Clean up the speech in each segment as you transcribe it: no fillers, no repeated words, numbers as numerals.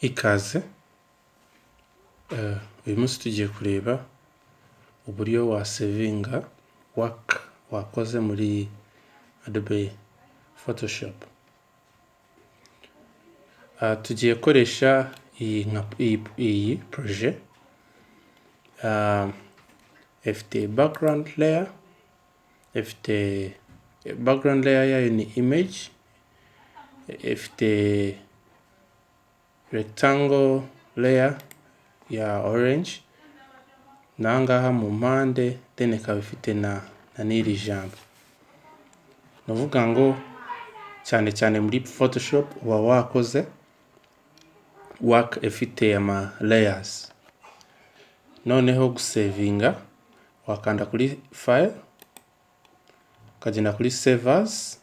Ikaze uyu munsi tugiye kureba uburyo wasevinga work wakoze muri Adobe Photoshop. Tugiye koresha iyi projet ifite background layer, yayo ni image, ifite rectangle layer ya orange, nangaha mu mpande then ikaba ifite na n'iri jambo. Navuga ngo cyane muri Photoshop uba wakoze work ifite ama layers. Noneho gusevinga wakanda kuri file, ukagenda kuri save as,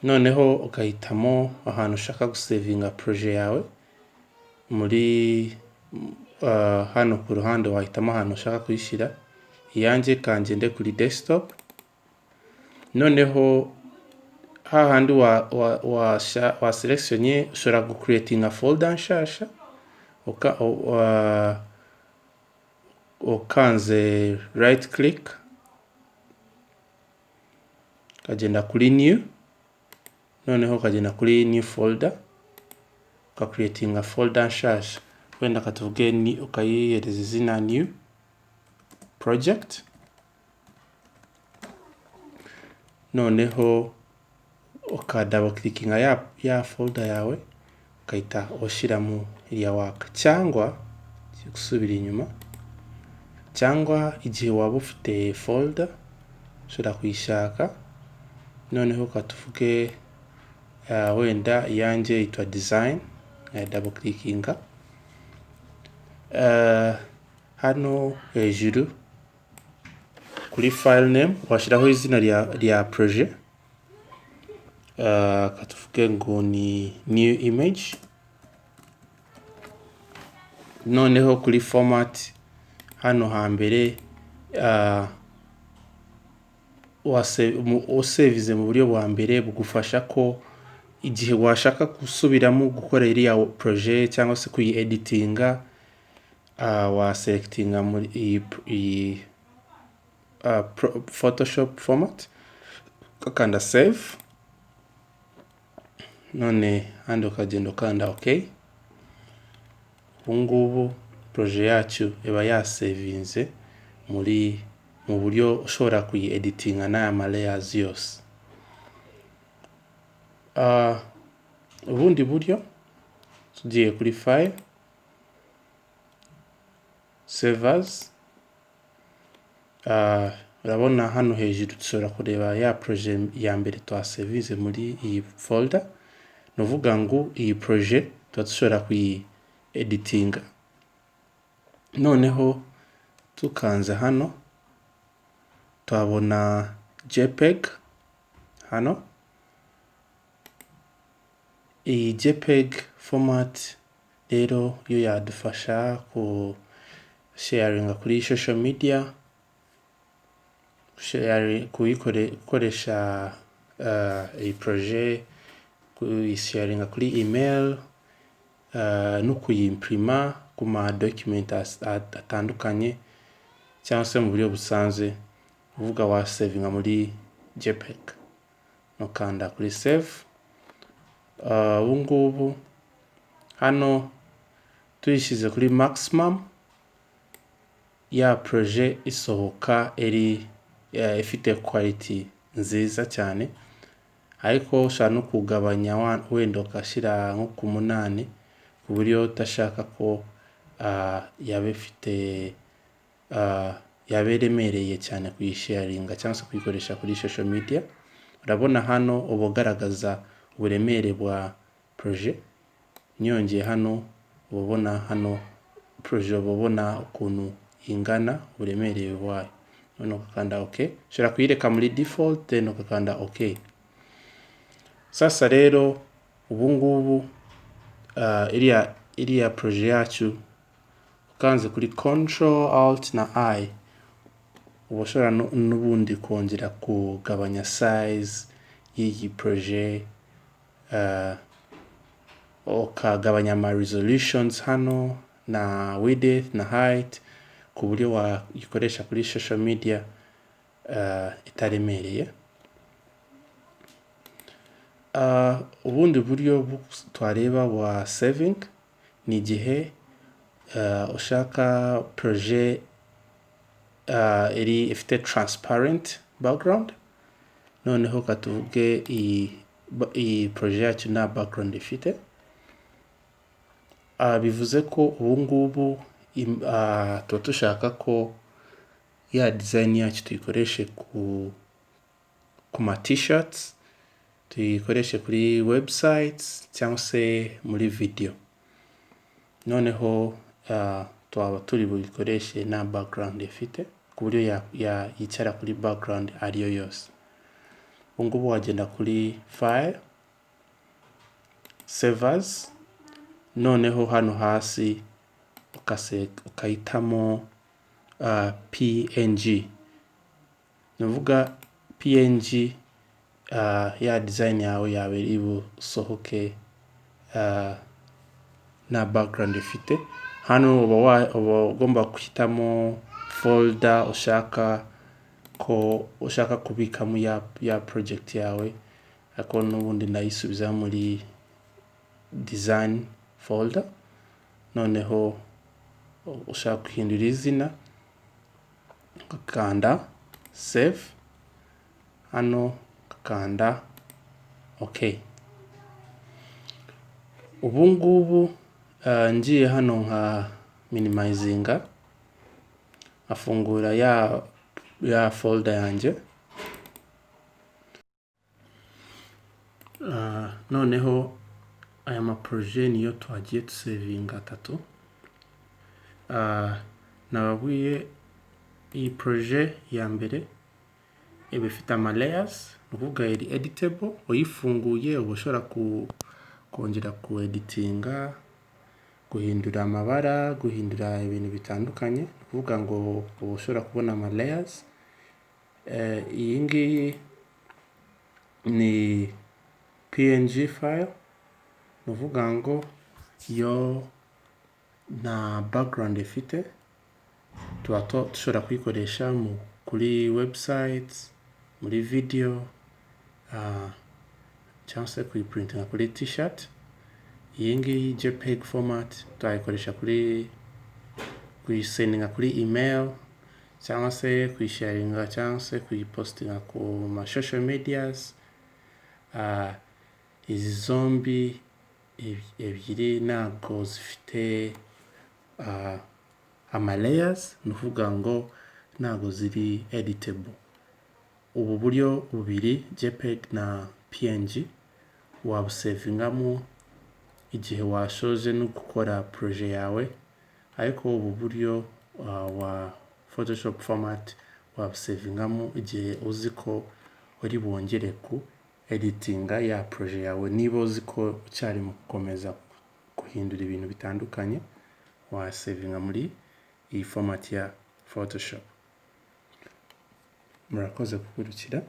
noneho ukahitamo ahantu ushaka gusevinga projet yawe. Muri hano ku ruhande wahitamo ahantu ushaka kuyishyira. Iyanjye kangende kuri desktop. Noneho hahandi wa selectionye ushobora gucreatinga folder nshasha ukanze right click, ukagenda kuri new, noneho ukagenda kuri new folder, ukacreatinga folder nshasha. Wenda katuvuge ni ukayihereza izina new project. Noneho ukadouble clickinga ya folder yawe ukahita ushyiramo iriya work, cyangwa gusubira inyuma, cyangwa igihe waba ufite folder ushobora kuyishaka. Noneho ukatuvuge wenda iyanjye yitwa design, double clickinga hano hejuru kuri file name washyiraho izina rya projet. Katuvuge ngo ni new image. Noneho kuri format hano hambere usevize mu buryo bwa mbere bugufasha ko igihe washaka gusubiramo gukora iriya projet cyangwa se kuyi editinga, waselectinga muri Photoshop format, ukakanda save, none handi ukagenda ukanda OK. Ubungubu projet yacu iba yasevinze mu buryo ushobora kuyi editinga n'aya ma layers yose. Ubundi buryo tugiye kuri file, save as, urabona hano hejuru dushobora kureba ya projet ya mbere twasevize muri iyi folder. Nuvuga ngo iyi projet dushobora kuyi editinga. Noneho tukanze hano twabona JPEG hano. Iyi JPEG format rero yo yadufasha ku sharinga kuri social media, gukoresha iyi projet, kuyisharinga kuri email, no kuyimprima ku ma document atandukanye, cyangwa se mu buryo busanzwe uvuga wa savinga muri JPEG. Nukanda kuri save. Ubungubu hano tuyishyize kuri maximum, ya projet isohoka ifite quality nziza cyane. Ariko ushobora no kugabanya wenda ugashyira nko ku 8 ku buryo udashaka ko yabe remereye cyane kuyisharinga cyangwa se kuyikoresha kuri social media. Urabona hano uba ugaragaza uburemere bwa projet. Nyongeye hano ubona hano projet ubona ukuntu ingana uburemere bwayo. None ukakanda OK. Ushobora kuyireka muri default then ukakanda OK. Sasa rero ubungubu iriya projet yacu ukanze kuri Control Alt na I, ushobora n'ubundi kongera kugabanya size y'iyi projet ukagabanya ama resolutions hano na width na height ku buryo wayikoresha kuri social media itaremereye. Ubundi buryo twareba wa saving ni igihe ushaka projet ifite transparent background, noneho katuvuge iyi projet yacu nta background ifite, bivuze ko ubu ngubu tuba dushaka ko ya design yacu tuyikoreshe ku ma t-shirts, tuyikoreshe kuri websites cyangwa se muri video, noneho twaba turi buyikoreshe nta background ifite ku buryo yicara kuri background ariyo yose. Ubu ngubu wagenda kuri file, save as, noneho hano hasi ukahitamo PNG. Nuvuga PNG ya design yawe iri busohoke na background ifite. Hano uba ugomba kuhitamo folder ushaka kubikamo ya project yawe, ariko n'ubundi nayisubiza muri design folder. Noneho ushaka guhindura izina ukakanda save, hano ukakanda OK. Ubu ngubu ngiye hano nka minimizinga, afungura ya folder yanjye, noneho aya ma projet niyo twagiye tusavinga 3. Nababwiye iyi projet ya mbere iba ifite ama layers, nuvuga iri editable, uyifunguye uba ushobora kongera ku editinga, guhindura amabara, guhindura ibintu bitandukanye, nuvuga ngo uba ushobora kubona ama layers. Iyi ngiyi ni PNG file, nuvuga ngo yo na background ifite, tuba dushobora kuyikoresha kuri websites, muri video, cyangwa se kuyiprintinga kuri t-shirt. Iyi ngiyi JPEG format tuyikoresha kuyisendinga kuri email, cyangwa se kuyisharinga, cyangwa se kuyipostinga ku ma social medias. Izi zombi ebyiri ntabwo zifite ama layers, nuvuga ngo ntabwo ziri editable. Ubu buryo bubiri, JPEG na PNG, wabusavingamo igihe washoje no gukora projet yawe, ariko ubu buryo wa Photoshop format wabusavingamo igihe uzi ko uri bwongere ku editinga ya projet yawe. Niba uzi ko cyari mu gukomeza guhindura ibintu bitandukanye, wasavinga muri iyi format ya Photoshop. Murakoze gukurikira,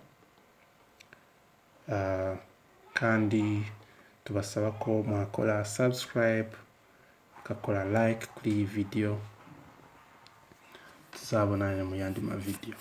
kandi tubasaba ko mwakora subscribe, mugakora like kuri iyi video. Tuzabonana mu yandi ma video.